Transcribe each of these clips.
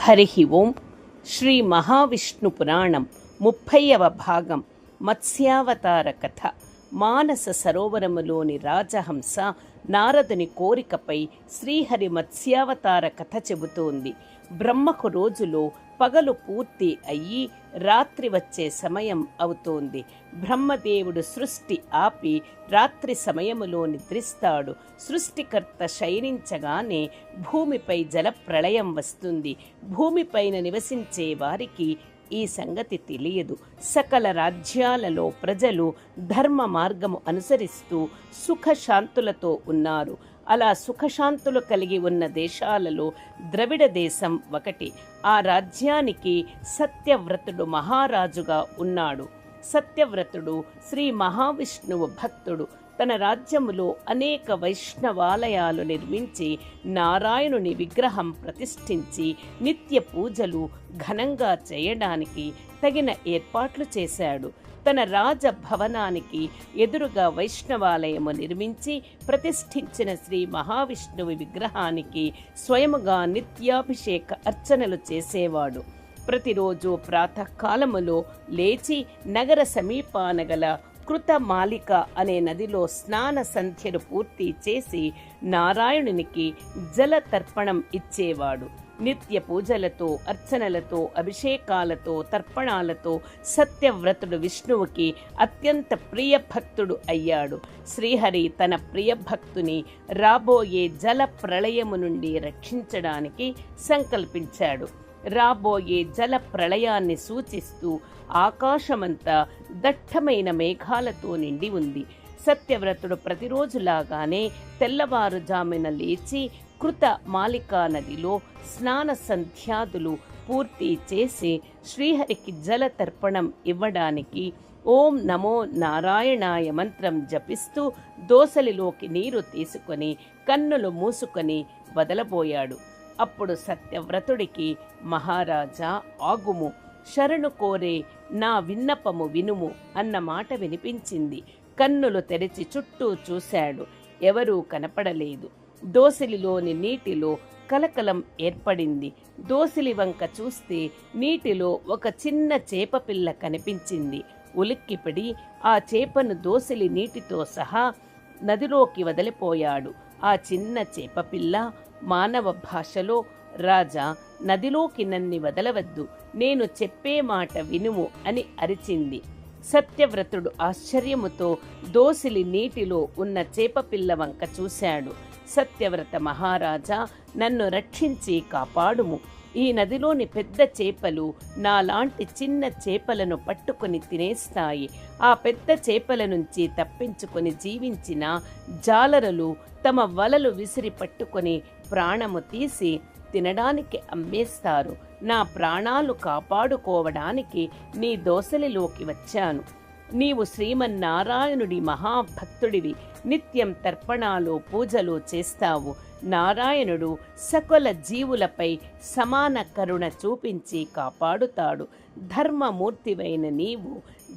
హరి ఓం. శ్రీ మహావిష్ణు పురాణం 30వ భాగం మత్స్యావతార కథ. మానస సరోవరములోని రాజహంస నారదుని కోరికపై శ్రీహరి మత్స్యావతార కథ చెబుతోంది. బ్రహ్మకు రోజులో పగలు పూర్తి అయ్యి రాత్రి వచ్చే సమయం అవుతోంది. బ్రహ్మదేవుడు సృష్టి ఆపి రాత్రి సమయములో నిద్రిస్తాడు. సృష్టికర్త శయనించగానే భూమిపై జలప్రళయం వస్తుంది. భూమిపైన నివసించే వారికి ఈ సంగతి తెలియదు. సకల రాజ్యాలలో ప్రజలు ధర్మ మార్గము అనుసరిస్తూ సుఖశాంతులతో ఉన్నారు. అలా సుఖశాంతులు కలిగి ఉన్న దేశాలలో ద్రవిడ దేశం ఒకటి. ఆ రాజ్యానికి సత్యవ్రతుడు మహారాజుగా ఉన్నాడు. సత్యవ్రతుడు శ్రీ మహావిష్ణువు భక్తుడు. తన రాజ్యములో అనేక వైష్ణవాలయాలు నిర్మించి నారాయణుని విగ్రహం ప్రతిష్ఠించి నిత్య పూజలు ఘనంగా చేయడానికి తగిన ఏర్పాట్లు చేశాడు. తన రాజభవనానికి ఎదురుగా వైష్ణవాలయము నిర్మించి ప్రతిష్ఠించిన శ్రీ మహావిష్ణువు విగ్రహానికి స్వయముగా నిత్యాభిషేక అర్చనలు చేసేవాడు. ప్రతిరోజు ప్రాతకాలములో లేచి నగర సమీపాన గల కృతమాలిక అనే నదిలో స్నాన సంధ్యలు పూర్తి చేసి నారాయణునికి జల తర్పణం ఇచ్చేవాడు. నిత్య పూజలతో, అర్చనలతో, అభిషేకాలతో, తర్పణాలతో సత్యవ్రతుడు విష్ణువుకి అత్యంత ప్రియభక్తుడు అయ్యాడు. శ్రీహరి తన ప్రియభక్తుని రాబోయే జల ప్రళయము నుండి రక్షించడానికి సంకల్పించాడు. రాబోయే జల ప్రళయాన్ని సూచిస్తూ ఆకాశమంతా దట్టమైన మేఘాలతో నిండి ఉంది. సత్యవ్రతుడు ప్రతిరోజులాగానే తెల్లవారుజామున లేచి కృత మాలికా నదిలో స్నాన సంధ్యాదులు పూర్తి చేసి శ్రీహరికి జల తర్పణం ఇవ్వడానికి ఓం నమో నారాయణాయ మంత్రం జపిస్తూ దోసలిలోకి నీరు తీసుకొని కన్నులు మూసుకొని వదలబోయాడు. అప్పుడు సత్యవ్రతుడికి మహారాజా ఆగుము, శరణు కోరే నా విన్నపము వినుము అన్న మాట వినిపించింది. కన్నులు తెరిచి చుట్టూ చూశాడు. ఎవరూ కనపడలేదు. దోసిలిలోని నీటిలో కలకలం ఏర్పడింది. దోసిలి వంక చూస్తే నీటిలో ఒక చిన్న చేపపిల్ల కనిపించింది. ఉలిక్కిపడి ఆ చేపను దోసిలి నీటితో సహా నదిలోకి వదిలిపోయాడు. ఆ చిన్న చేపపిల్ల మానవ భాషలో, రాజా, నదిలోకి నన్ను వదలవద్దు, నేను చెప్పే మాట వినుము అని అరిచింది. సత్యవ్రతుడు ఆశ్చర్యముతో దోసిలి నీటిలో ఉన్న చేపపిల్ల వంక చూశాడు. సత్యవ్రత మహారాజా, నన్ను రక్షించి కాపాడుము. ఈ నదిలోని పెద్ద చేపలు నాలాంటి చిన్న చేపలను పట్టుకొని తినేస్తాయి. ఆ పెద్ద చేపల నుంచి తప్పించుకొని జీవించిన జాలరులు తమ వలలు విసిరి పట్టుకొని ప్రాణము తీసి తినడానికి అమ్మేస్తారు. నా ప్రాణాలు కాపాడుకోవడానికి నీ దోసలిలోకి వచ్చాను. నీవు శ్రీమన్నారాయణుడి మహాభక్తుడివి. నిత్యం తర్పణాలు, పూజలు చేస్తావు. నారాయణుడు సకల జీవులపై సమాన కరుణ చూపించి కాపాడుతాడు. ధర్మమూర్తివైన నీవు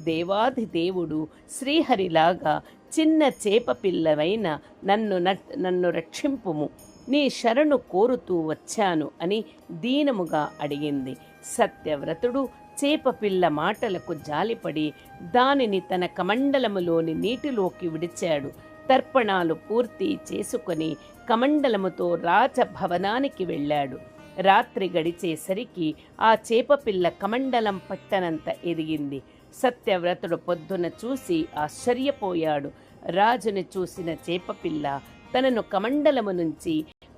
దేవాధిదేవుడు శ్రీహరిలాగా చిన్న చేపపిల్లవైన నన్ను రక్షింపుము. నీ శరణు కోరుతూ వచ్చాను అని దీనముగా అడిగింది. సత్యవ్రతుడు చేపపిల్ల మాటలకు జాలిపడి దానిని తన కమండలములోని నీటిలోకి విడిచాడు. తర్పణాలు పూర్తి చేసుకొని కమండలముతో రాజభవనానికి వెళ్ళాడు. రాత్రి గడిచేసరికి ఆ చేపపిల్ల కమండలం పట్టనంత ఎదిగింది. సత్యవ్రతుడు పొద్దున చూసి ఆశ్చర్యపోయాడు. రాజుని చూసిన చేపపిల్ల తనను కమండలము నుంచి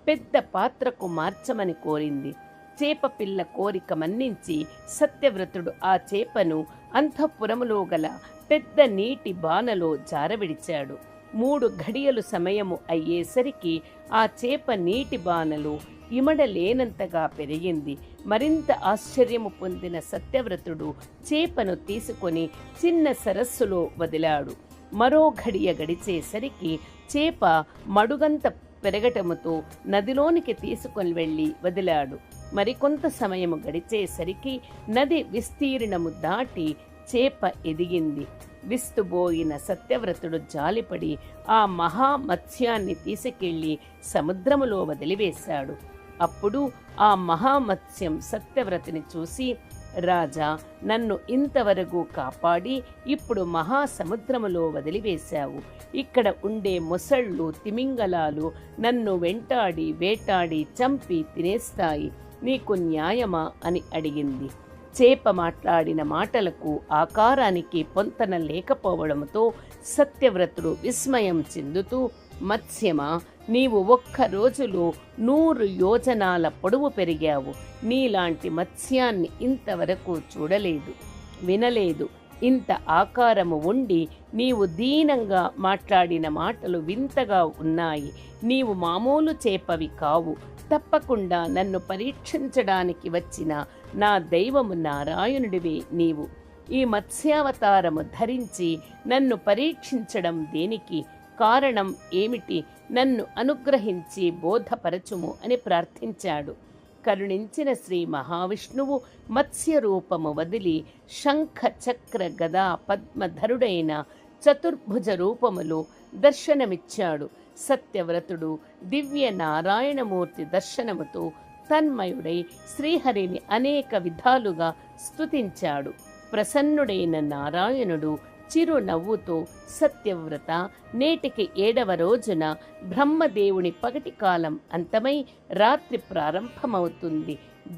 పెద్ద పాత్రకు మార్చమని కోరింది. చేపపిల్ల కోరిక మన్నించి సత్యవ్రతుడు ఆ చేపను అంతఃపురములో గల పెద్ద నీటి బానలో జారవిడిచాడు. 3 ఘడియలు సమయము అయ్యేసరికి ఆ చేప నీటి బానలో ఇమడలేనంతగా పెరిగింది. మరింత ఆశ్చర్యము పొందిన సత్యవ్రతుడు చేపను తీసుకొని చిన్న సరస్సులో వదిలాడు. మరో ఘడియ గడిచేసరికి చేప మడుగంత పెరగటముతో నదిలోనికి తీసుకొని వెళ్ళి వదిలాడు. మరికొంత సమయము గడిచేసరికి నది విస్తీర్ణము దాటి చేప ఎదిగింది. విస్తుబోయిన సత్యవ్రతుడు జాలిపడి ఆ మహామత్స్యాన్ని తీసుకెళ్లి సముద్రములో వదిలివేశాడు. అప్పుడు ఆ మహామత్స్యం సత్యవ్రతిని చూసి, రాజా, నన్ను ఇంతవరకు కాపాడి ఇప్పుడు మహాసముద్రములో వదిలివేశావు. ఇక్కడ ఉండే మొసళ్ళు, తిమింగలాలు నన్ను వెంటాడి వేటాడి చంపి తినేస్తాయి. నీకు న్యాయమా అని అడిగింది. చేప మాట్లాడిన మాటలకు ఆకారానికి పొంతన లేకపోవడంతో సత్యవ్రతుడు విస్మయం చెందుతూ, మత్స్యమా, నీవు ఒక్క రోజులో 100 యోజనాల పొడవు పెరిగావు. నీలాంటి మత్స్యాన్ని ఇంతవరకు చూడలేదు, వినలేదు. ఇంత ఆకారము ఉండి నీవు దీనంగా మాట్లాడిన మాటలు వింతగా ఉన్నాయి. నీవు మామూలు చేపవి కావు. తప్పకుండా నన్ను పరీక్షించడానికి వచ్చిన నా దైవము నారాయణుడివే నీవు. ఈ మత్స్యావతారము ధరించి నన్ను పరీక్షించడం దేనికి? కారణం ఏమిటి? నన్ను అనుగ్రహించి బోధపరచుము అని ప్రార్థించాడు. కరుణించిన శ్రీ మహావిష్ణువు మత్స్య రూపము వదిలి శంఖ చక్ర గదా పద్మధరుడైన చతుర్భుజ రూపములో దర్శనమిచ్చాడు. సత్యవ్రతుడు దివ్య నారాయణమూర్తి దర్శనముతో తన్మయుడై శ్రీహరిని అనేక విధాలుగా స్తుతించాడు. ప్రసన్నుడైన నారాయణుడు చిరునవ్వుతో, సత్యవ్రత, నేటికి 7వ రోజున బ్రహ్మదేవుని పగటి కాలం అంతమై రాత్రి ప్రారంభమవుతుంది.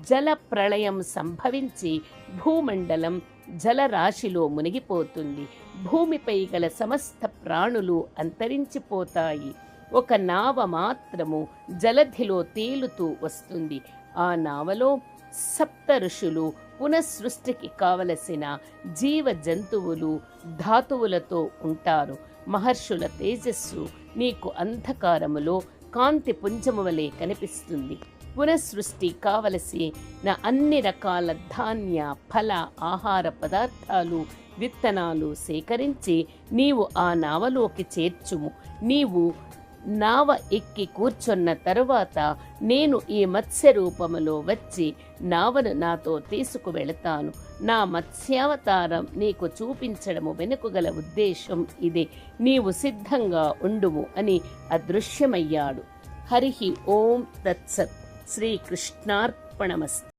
జల ప్రళయం సంభవించి భూమండలం జలరాశిలో మునిగిపోతుంది. భూమిపై గల సమస్త ప్రాణులు అంతరించిపోతాయి. ఒక నావ మాత్రము జలధిలో తేలుతూ వస్తుంది. ఆ నావలో సప్త ఋషులు, పునఃసృష్టికి కావలసిన జీవ జంతువులు, ధాతువులతో ఉంటారు. మహర్షుల తేజస్సు నీకు అంధకారములో కాంతి పుంజము వలె కనిపిస్తుంది. పునఃసృష్టి కావలసిన అన్ని రకాల ధాన్య, ఫల, ఆహార పదార్థాలు, విత్తనాలు సేకరించి నీవు ఆ నావలోకి చేర్చుము. నీవు నావ ఎక్కి కూర్చున్న తరువాత నేను ఈ మత్స్య రూపములో వచ్చి నావను నాతో తీసుకువెళతాను. నా మత్స్యావతారం నీకు చూపించడము వెనుకగల ఉద్దేశం ఇదే. నీవు సిద్ధంగా ఉండుము అని అదృశ్యమయ్యాడు. హరి ఓం తత్సత్. శ్రీకృష్ణార్పణమస్తు.